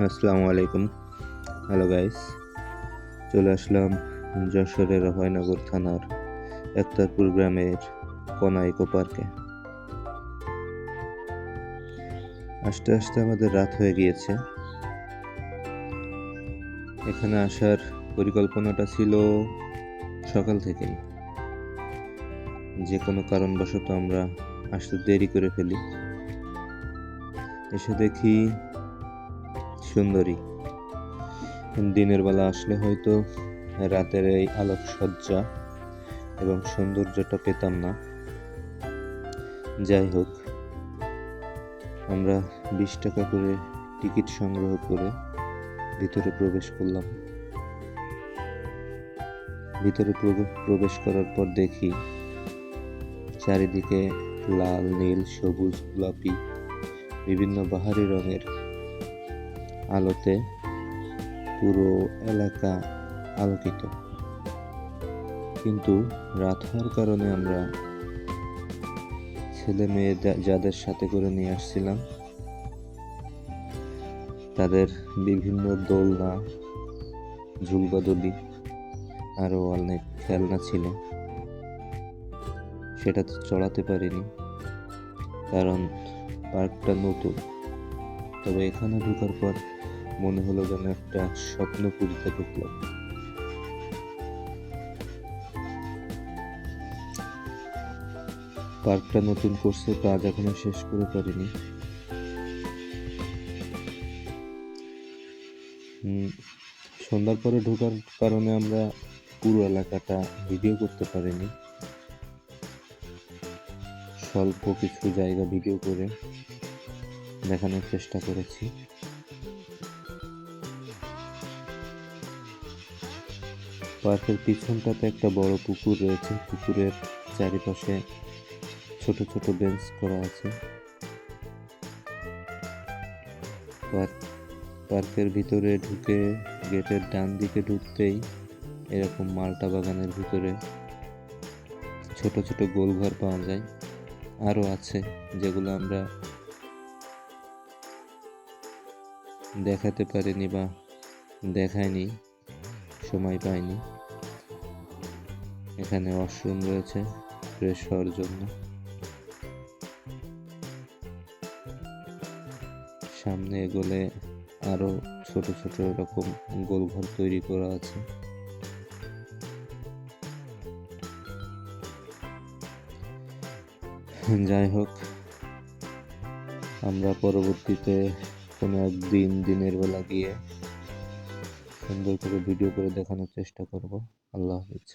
আসসালামু আলাইকুম। Hello guys, চলে আসলাম যশোরের অভয়নগর থানার একতারপুর গ্রামের কনা ইকো পার্কে। আস্তে আস্তে আমাদের রাত হয়ে গিয়েছে। এখানে আসার পরিকল্পনাটা ছিল সকাল থেকেই। যে কোনো কারণবশত আমরা আসতে দেরি করে ফেলি। এসে দেখি সুন্দরী। দিনের বেলা আসলে হয়তো রাতের এই আলোকসজ্জা এবং সৌন্দর্যটা পেতাম না। যাই হোক, আমরা 20 টাকা করে টিকিট সংগ্রহ করে ভিতরে প্রবেশ করলাম। ভিতরে প্রবেশ করার পর দেখি চারিদিকে লাল, নীল, সবুজ, গোলাপি বিভিন্ন বাহারি রঙের আলোতে পুরো এলাকা আলোকিত। কিন্তু রাত হওয়ার কারণে আমরা ছেলে মেয়ে যাদের সাথে করে নিয়ে আসছিলাম তাদের বিভিন্ন দোলনা, ঝুলবাদলি আরও অনেক খেলনা ছিল, সেটা তো চড়াতে পারিনি কারণ পার্কটা নতুন। তবে এখানে ঢোকার পর মনে হলো যেন একটা স্বপ্নপুরীতে ঢুকলাম। পার্কটা নতুন করছে, কাজ এখনো শেষ করে পারিনি। সন্ধ্যার পরে ঢোকার কারণে আমরা পুরো এলাকাটা ভিডিও করতে পারিনি। স্বল্প কিছু জায়গা ভিডিও করে দেখানোর চেষ্টা করেছি। পার্কের পিছনটাতে একটা বড় পুকুর রয়েছে। পুকুরের চারিপাশে ছোট ছোট বেঞ্চ করা আছে। পার্কের ভিতরে ঢুকে গেটের ডান দিকে ঢুকতেই এরকম মাল্টা বাগানের ভিতরে ছোট ছোট গোলঘর পাওয়া যায়। আরও আছে যেগুলো আমরা দেখাতে পারিনি বা দেখাইনি, সময় পাইনি। এখানে ওয়াশরুম রয়েছে ফ্রেশ হওয়ার জন্য। সামনে এগোলে আরো ছোট ছোট এরকম গোলঘর তৈরি করা আছে। যাই হোক, আমরা পরবর্তীতে কোনো একদিন দিনের বেলা গিয়ে সুন্দর করে ভিডিও করে দেখানোর চেষ্টা করব। আল্লাহ হাফিজ।